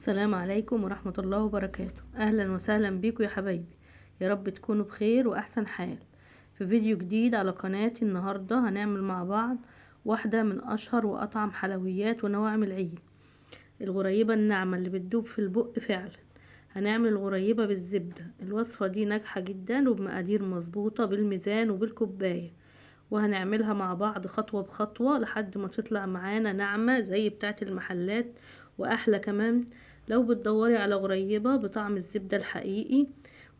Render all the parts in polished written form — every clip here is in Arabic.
السلام عليكم ورحمة الله وبركاته. أهلا وسهلا بيكم يا حبايبي، يا رب تكونوا بخير وأحسن حال. في فيديو جديد على قناتي النهاردة هنعمل مع بعض واحدة من أشهر وأطعم حلويات ونواعم العيد، الغريبة الناعمة اللي بتدوب في البق فعلا. هنعمل الغريبة بالزبدة. الوصفة دي ناجحة جدا وبمقادير مظبوطة بالميزان وبالكوباية، وهنعملها مع بعض خطوة بخطوة لحد ما تطلع معانا ناعمة زي بتاعة المحلات وأحلى كمان. لو بتدوري على غريبة بطعم الزبدة الحقيقي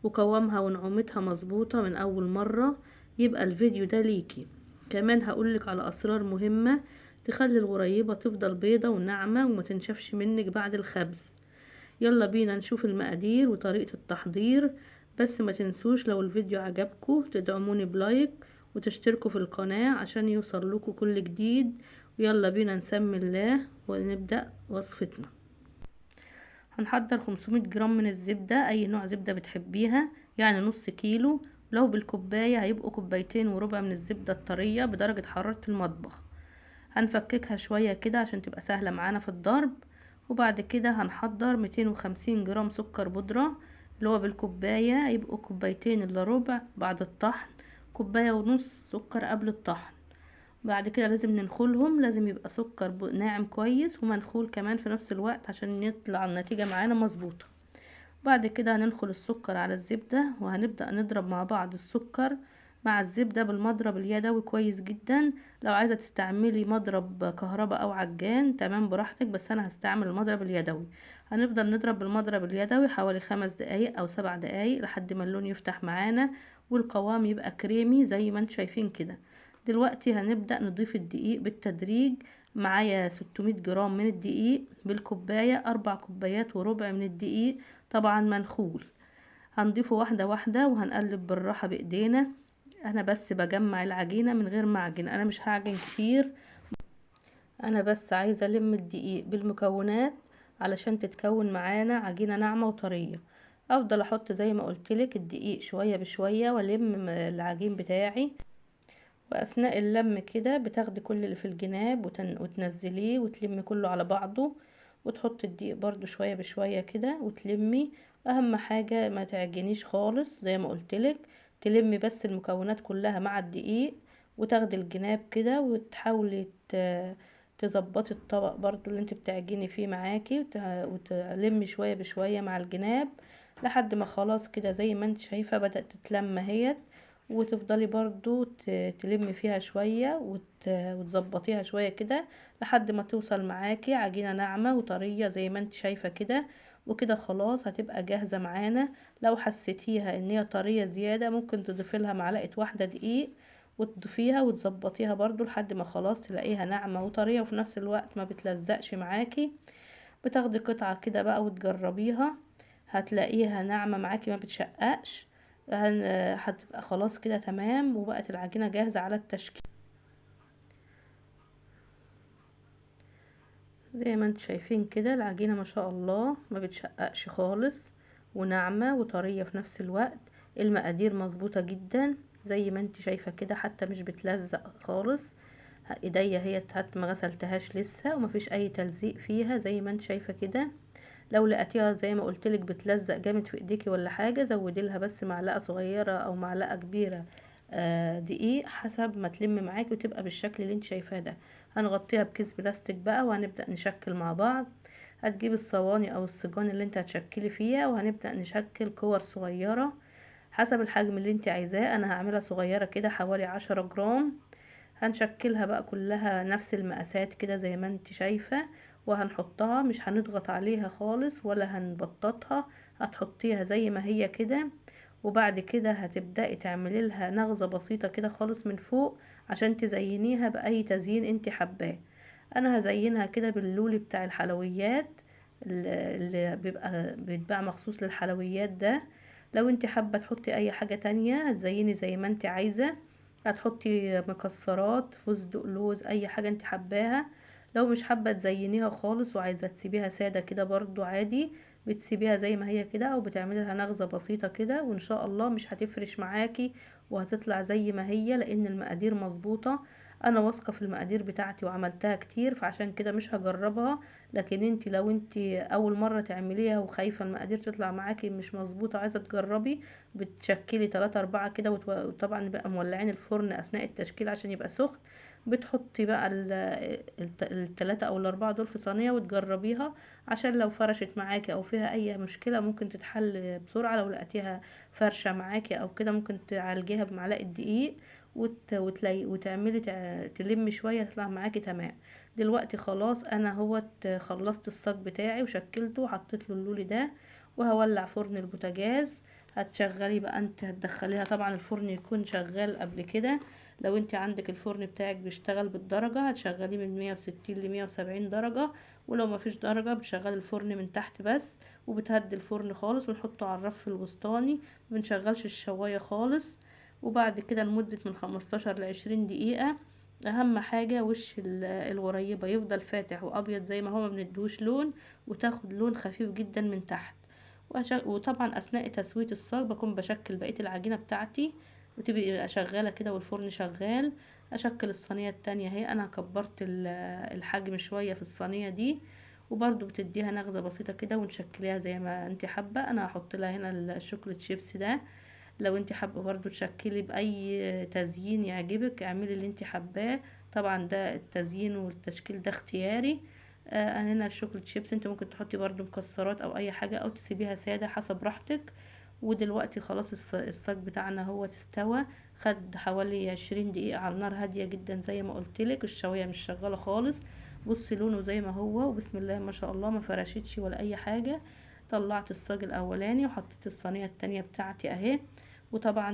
وقوامها ونعومتها مظبوطة من أول مرة، يبقى الفيديو ده ليكي. كمان هقولك على أسرار مهمة تخلي الغريبة تفضل بيضة وناعمة وما تنشفش منك بعد الخبز. يلا بينا نشوف المقادير وطريقة التحضير. بس ما تنسوش لو الفيديو عجبكم تدعموني بلايك وتشتركوا في القناة عشان يوصل لكم كل جديد. ويلا بينا نسمي الله ونبدأ وصفتنا. هنحضر 500 جرام من الزبدة، اي نوع زبدة بتحبيها، يعني نص كيلو. لو بالكوباية هيبقوا كوبايتين وربع من الزبدة الطرية بدرجة حرارة المطبخ. هنفككها شوية كده عشان تبقى سهلة معانا في الضرب. وبعد كده هنحضر 250 جرام سكر بودرة، اللي هو بالكوباية يبقوا كوبايتين الا ربع بعد الطحن، كوباية ونص سكر قبل الطحن. بعد كده لازم ننخلهم، لازم يبقى سكر ناعم كويس ومنخول كمان في نفس الوقت عشان يطلع النتيجة معانا مظبوطة. بعد كده هننخل السكر على الزبدة وهنبدأ نضرب مع بعض السكر مع الزبدة بالمضرب اليدوي كويس جدا. لو عايزة تستعملي مضرب كهرباء او عجان تمام براحتك، بس انا هستعمل المضرب اليدوي. هنفضل نضرب بالمضرب اليدوي حوالي 5 دقايق او 7 دقايق لحد ما اللون يفتح معانا والقوام يبقى كريمي زي ما انتم شايفين كده. دلوقتي هنبدأ نضيف الدقيق بالتدريج. معايا 600 جرام من الدقيق بالكوباية، 4 كوبايات وربع من الدقيق طبعا منخول. هنضيفه واحدة واحدة وهنقلب بالراحة بايدينا. انا بس بجمع العجينة من غير معجن، انا مش هعجن كتير، انا بس عايزة الم الدقيق بالمكونات علشان تتكون معانا عجينة ناعمة وطرية. افضل احط زي ما قلتلك الدقيق شوية بشوية والم العجين بتاعي. واثناء اللم كده بتاخدي كل اللي في الجناب وتنزليه وتلمي كله على بعضه، وتحطي الدقيق برضو شوية بشوية كده وتلمي. اهم حاجة ما تعجنيش خالص زي ما قلتلك، تلمي بس المكونات كلها مع الدقيق وتاخدي الجناب كده وتحاولي تظبطي الطبق برضو اللي انت بتعجني فيه معاكي وتلمي شوية بشوية مع الجناب لحد ما خلاص كده زي ما انت شايفة بدأت تتلم اهيت. وتفضلي برضو تلمي فيها شوية وتظبطيها شوية كده لحد ما توصل معاكي عجينة ناعمة وطرية زي ما انت شايفة كده. وكده خلاص هتبقى جاهزة معانا. لو حسيتيها ان هي طرية زيادة ممكن تضيفي لها معلقة واحدة دقيق وتضيفيها وتظبطيها برضو لحد ما خلاص تلاقيها ناعمة وطرية وفي نفس الوقت ما بتلزقش معاكي. بتاخدي قطعة كده بقى وتجربيها، هتلاقيها ناعمة معاكي ما بتشققش. هتبقى خلاص كده تمام وبقت العجينة جاهزة على التشكيل. زي ما انتم شايفين كده العجينة ما شاء الله ما بتشققش خالص وناعمة وطرية في نفس الوقت. المقادير مظبوطة جدا زي ما انت شايفة كده، حتى مش بتلزق خالص. ايديا هي حتى ما غسلتهاش لسه ومفيش اي تلزيق فيها زي ما انت شايفة كده. لو لقيتيها زي ما قلتلك بتلزق جامد في ايديكي ولا حاجة زودي لها بس معلقة صغيرة او معلقة كبيرة دقيق حسب ما تلم معاكي وتبقى بالشكل اللي انت شايفاه ده. هنغطيها بكيس بلاستيك بقى وهنبدأ نشكل مع بعض. هتجيب الصواني او السجان اللي انت هتشكلي فيها وهنبدأ نشكل كور صغيرة حسب الحجم اللي انت عايزاه. انا هعملها صغيرة كده حوالي 10 جرام. هنشكلها بقى كلها نفس المقاسات كده زي ما انت شايفة، وهنحطها مش هنضغط عليها خالص ولا هنبططها، هتحطيها زي ما هي كده. وبعد كده هتبدأي تعملي لها نغزة بسيطة كده خالص من فوق عشان تزينيها بأي تزيين انت حباه. انا هزينها كده باللولي بتاع الحلويات اللي بيتباع مخصوص للحلويات ده. لو انت حابة تحطي اي حاجة تانية هتزيني زي ما انت عايزة، هتحطي مكسرات فستق لوز اي حاجة انت حباها. لو مش حابة تزينيها خالص وعايزة تسيبيها سادة كده برضو عادي، بتسيبيها زي ما هي كده او بتعملي لها نغزة بسيطة كده وان شاء الله مش هتفرش معاكي وهتطلع زي ما هي لان المقادير مظبوطة. انا واثقه في المقادير بتاعتي وعملتها كتير، فعشان كده مش هجربها. لكن انت لو انت اول مره تعمليها وخايفه المقادير تطلع معاكي مش مظبوطه عايزه تجربي، بتشكلي 3 4 كده، وطبعا بقى مولعين الفرن اثناء التشكيل عشان يبقى سخن. بتحطي بقى التلاتة او الاربعة دول في صينيه وتجربيها، عشان لو فرشت معاكي او فيها اي مشكله ممكن تتحل بسرعه. لو لقيتيها فرشه معاكي او كده ممكن تعالجيها بمعلقه دقيق، وتعملي تلمي شويه تطلع معاكي تمام. دلوقتي خلاص انا خلصت الصاج بتاعي وشكلته وحطيت له اللولي ده، وهولع فرن البوتاجاز. هتشغلي بقى انت هتدخليها، طبعا الفرن يكون شغال قبل كده. لو انت عندك الفرن بتاعك بيشتغل بالدرجه هتشغليه من 160 ل 170 درجه، ولو ما فيش درجه بتشغلي الفرن من تحت بس، وبتهدي الفرن خالص ونحطه على الرف الوسطاني، مبنشغلش الشوايه خالص. وبعد كده لمدة من 15 ل20 دقيقة. اهم حاجة وش الغريبة يفضل فاتح وابيض زي ما هو، ما بندوش لون، وتاخد لون خفيف جدا من تحت. وطبعا اثناء تسوية الصاج بكون بشكل بقية العجينة بتاعتي، وتبقى شغالة كده والفرن شغال. اشكل الصينية التانية اهي، انا كبرت الحجم شوية في الصينية دي، وبرضو بتديها نغزة بسيطة كده ونشكليها زي ما انت حابة. انا هحط لها هنا الشوكولات شيبس ده. لو انت حابه برضو تشكلي باي تزيين يعجبك اعملي اللي انت حباه، طبعا ده التزيين والتشكيل ده اختياري. انا هنا الشوكولات شيبس انت ممكن تحطي برضو مكسرات او اي حاجه او تسيبيها ساده حسب راحتك. ودلوقتي خلاص الصاج بتاعنا هو تستوى، خد حوالي 20 دقيقه على النار هاديه جدا زي ما قلتلك، الشوايه مش شغاله خالص. بصي لونه زي ما هو، وبسم الله ما شاء الله ما فرشتش ولا اي حاجه. طلعت الصاج الاولاني وحطيت الصينيه التانية بتاعتي اهي. وطبعا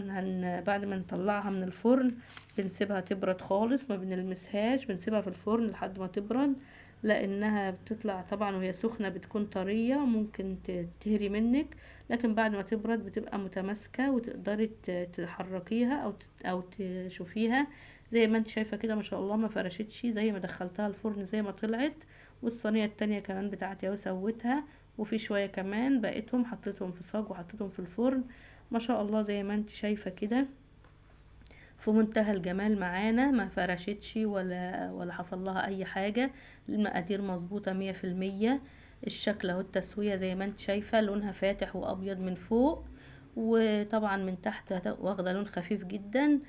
بعد ما نطلعها من الفرن بنسيبها تبرد خالص، ما بنلمسهاش، بنسيبها في الفرن لحد ما تبرد، لانها بتطلع طبعا وهي سخنة بتكون طرية ممكن تهري منك. لكن بعد ما تبرد بتبقى متماسكة وتقدري تحركيها او تشوفيها زي ما انت شايفة كده. ما شاء الله ما فرشتش زي ما دخلتها الفرن زي ما طلعت. والصينية التانية كمان بتاعتي اهو سويتها، وفي شوية كمان بقيتهم حطيتهم في صاج وحطيتهم في الفرن. ما شاء الله زي ما انت شايفة كده في منتهى الجمال معانا، ما فرشتش ولا حصل لها اي حاجة. المقادير مظبوطة 100%. الشكل اهو التسوية زي ما انت شايفة لونها فاتح وابيض من فوق، وطبعا من تحت واخدة لون خفيف جدا.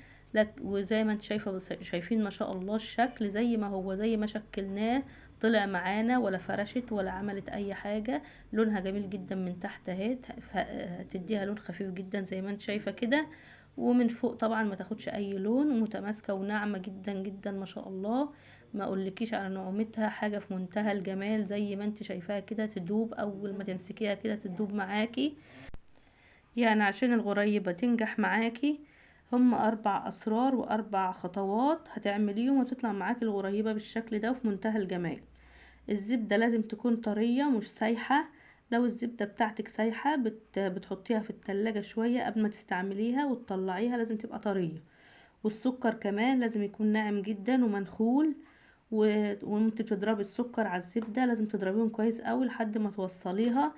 وزي ما انت شايفة شايفين ما شاء الله الشكل زي ما هو زي ما شكلناه طلع معانا، ولا فرشت ولا عملت اي حاجة. لونها جميل جدا من تحت اهي، تديها لون خفيف جدا زي ما انت شايفة كده. ومن فوق طبعا ما تاخدش اي لون، ومتماسكه وناعمه جدا جدا ما شاء الله. ما اقولكيش على نعومتها، حاجه في منتهى الجمال زي ما انت شايفاها كده، تدوب اول ما تمسكيها كده تدوب معاكي. يعني عشان الغريبه تنجح معاكي هم 4 اسرار و4 خطوات هتعمليهم وتطلع معاكي الغريبه بالشكل ده وفي منتهى الجمال. الزبدة لازم تكون طرية مش سايحة. لو الزبدة بتاعتك سايحة بتحطيها في التلاجة شوية قبل ما تستعمليها وتطلعيها، لازم تبقى طرية. والسكر كمان لازم يكون ناعم جدا ومنخول. وانت بتضربي السكر على الزبدة لازم تضربيهم كويس قوي لحد ما توصليها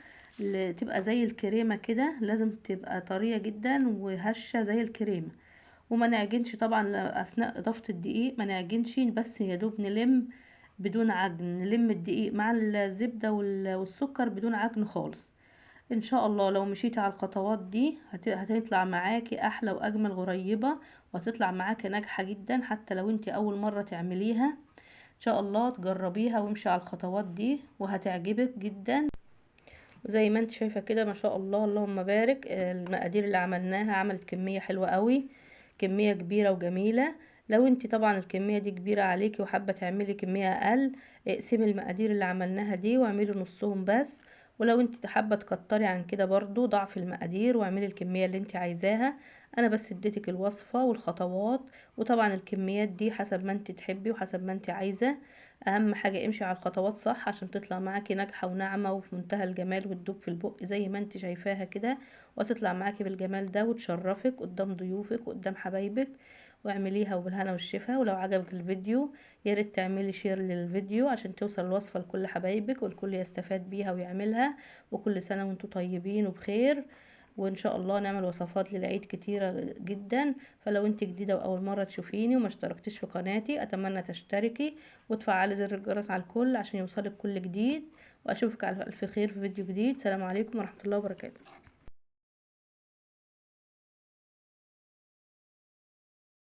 تبقى زي الكريمة كده، لازم تبقى طرية جدا وهشة زي الكريمة. وما نعجنش طبعا اثناء اضافة الدقيق، ما نعجنش بس يا دوب نلم بدون عجن، نلم الدقيق مع الزبدة والسكر بدون عجن خالص. ان شاء الله لو مشيتي على الخطوات دي هتطلع معاكي احلى واجمل غريبة، وهتطلع معاكي ناجحة جدا حتى لو انتي اول مرة تعمليها. ان شاء الله تجربيها وامشي على الخطوات دي وهتعجبك جدا. زي ما انت شايفة كده ما شاء الله اللهم بارك، المقادير اللي عملناها عملت كمية حلوة قوي، كمية كبيرة وجميلة. لو انت طبعا الكمية دي كبيرة عليكي وحابة تعملي كمية اقل، اقسمي المقادير اللي عملناها دي واعملي نصهم بس. ولو انت حابة تكتري عن كده برضو ضعف المقادير واعملي الكمية اللي انت عايزاها. انا بس اديتك الوصفة والخطوات، وطبعا الكميات دي حسب ما انت تحبي وحسب ما انت عايزة. اهم حاجة امشي على الخطوات صح عشان تطلع معاكي ناجحة وناعمة وفي منتهى الجمال وتدوب في البق زي ما انت شايفاها كده، وتطلع معاكي بالجمال ده وتشرفك قدام ضيوفك وقدام حبايبك. واعمليها وبالهنا والشفا. ولو عجبك الفيديو ياريت تعملي شير للفيديو عشان توصل الوصفة لكل حبايبك والكل يستفاد بيها ويعملها. وكل سنة وانتم طيبين وبخير. وان شاء الله نعمل وصفات للعيد كتيرة جدا. فلو انت جديدة واول مرة تشوفيني وما اشتركتيش في قناتي، اتمنى تشتركي وتفعلي زر الجرس على الكل عشان يوصلك كل جديد. واشوفك على الف خير في فيديو جديد. سلام عليكم ورحمة الله وبركاته.